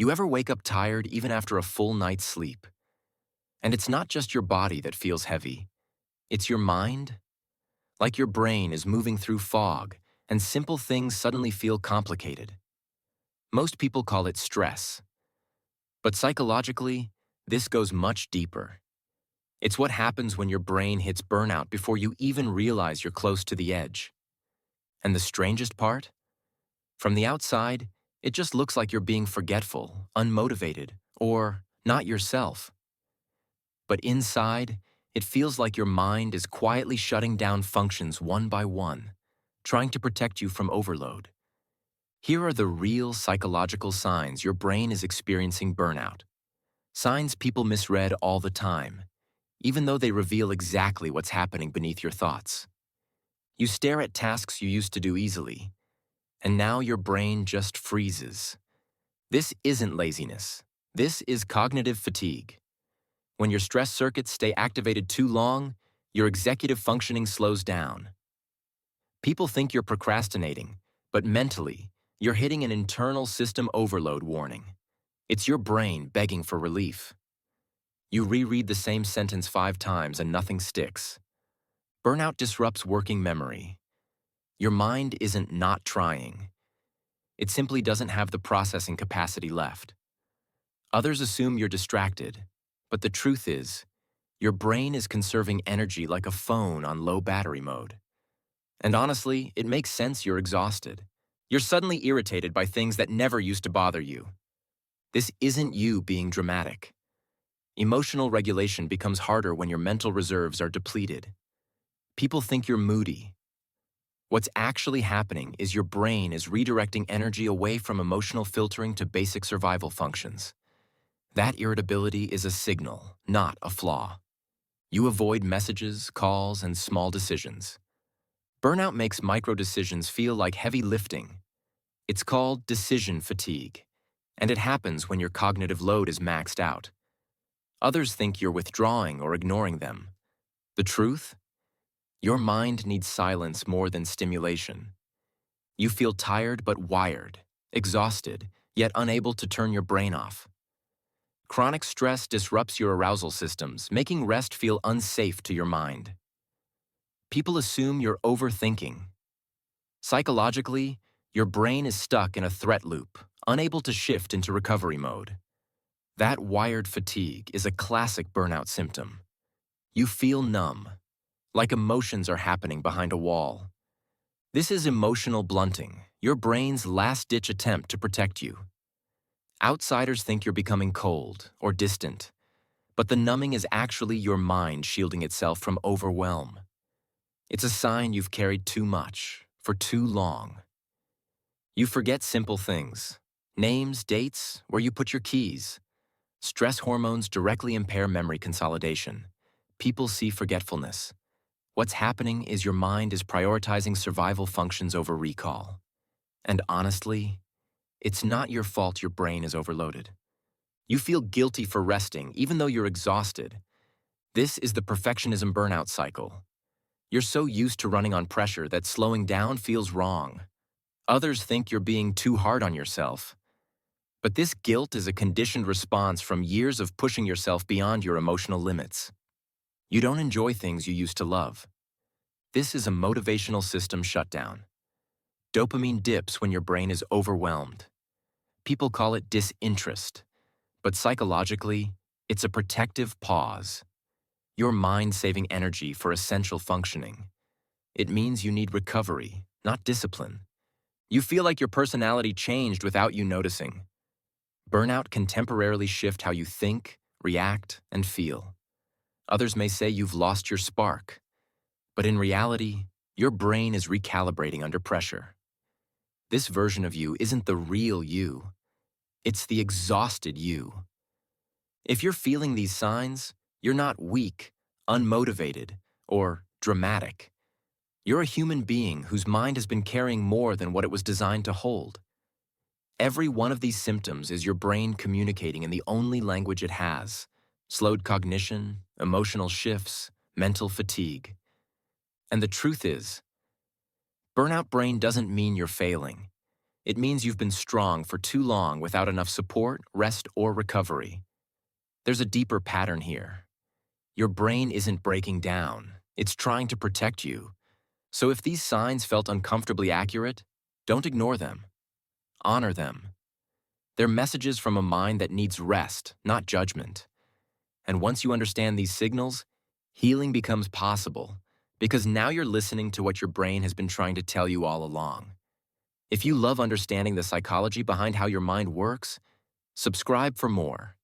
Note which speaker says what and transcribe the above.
Speaker 1: You ever wake up tired even after a full night's sleep? And it's not just your body that feels heavy. It's your mind. Like your brain is moving through fog, and simple things suddenly feel complicated. Most people call it stress. But psychologically, this goes much deeper. It's what happens when your brain hits burnout before you even realize you're close to the edge. And the strangest part? From the outside, it just looks like you're being forgetful, unmotivated, or not yourself. But inside, it feels like your mind is quietly shutting down functions one by one, trying to protect you from overload. Here are the real psychological signs your brain is experiencing burnout. Signs people misread all the time, even though they reveal exactly what's happening beneath your thoughts. You stare at tasks you used to do easily, and now your brain just freezes. This isn't laziness. This is cognitive fatigue. When your stress circuits stay activated too long, your executive functioning slows down. People think you're procrastinating, but mentally, you're hitting an internal system overload warning. It's your brain begging for relief. You reread the same sentence 5 times and nothing sticks. Burnout disrupts working memory. Your mind isn't not trying. It simply doesn't have the processing capacity left. Others assume you're distracted, but the truth is, your brain is conserving energy like a phone on low battery mode. And honestly, it makes sense you're exhausted. You're suddenly irritated by things that never used to bother you. This isn't you being dramatic. Emotional regulation becomes harder when your mental reserves are depleted. People think you're moody. What's actually happening is your brain is redirecting energy away from emotional filtering to basic survival functions. That irritability is a signal, not a flaw. You avoid messages, calls, and small decisions. Burnout makes micro-decisions feel like heavy lifting. It's called decision fatigue, and it happens when your cognitive load is maxed out. Others think you're withdrawing or ignoring them. The truth? Your mind needs silence more than stimulation. You feel tired but wired, exhausted, yet unable to turn your brain off. Chronic stress disrupts your arousal systems, making rest feel unsafe to your mind. People assume you're overthinking. Psychologically, your brain is stuck in a threat loop, unable to shift into recovery mode. That wired fatigue is a classic burnout symptom. You feel numb, like emotions are happening behind a wall. This is emotional blunting, your brain's last-ditch attempt to protect you. Outsiders think you're becoming cold or distant, but the numbing is actually your mind shielding itself from overwhelm. It's a sign you've carried too much for too long. You forget simple things: names, dates, where you put your keys. Stress hormones directly impair memory consolidation. People see forgetfulness. What's happening is your mind is prioritizing survival functions over recall. And honestly, it's not your fault your brain is overloaded. You feel guilty for resting even though you're exhausted. This is the perfectionism burnout cycle. You're so used to running on pressure that slowing down feels wrong. Others think you're being too hard on yourself. But this guilt is a conditioned response from years of pushing yourself beyond your emotional limits. You don't enjoy things you used to love. This is a motivational system shutdown. Dopamine dips when your brain is overwhelmed. People call it disinterest, but psychologically, it's a protective pause. Your mind saving energy for essential functioning. It means you need recovery, not discipline. You feel like your personality changed without you noticing. Burnout can temporarily shift how you think, react, and feel. Others may say you've lost your spark, but in reality, your brain is recalibrating under pressure. This version of you isn't the real you. It's the exhausted you. If you're feeling these signs, you're not weak, unmotivated, or dramatic. You're a human being whose mind has been carrying more than what it was designed to hold. Every one of these symptoms is your brain communicating in the only language it has: slowed cognition, emotional shifts, mental fatigue. And the truth is, burnout brain doesn't mean you're failing. It means you've been strong for too long without enough support, rest, or recovery. There's a deeper pattern here. Your brain isn't breaking down. It's trying to protect you. So if these signs felt uncomfortably accurate, don't ignore them. Honor them. They're messages from a mind that needs rest, not judgment. And once you understand these signals, healing becomes possible because now you're listening to what your brain has been trying to tell you all along. If you love understanding the psychology behind how your mind works, subscribe for more.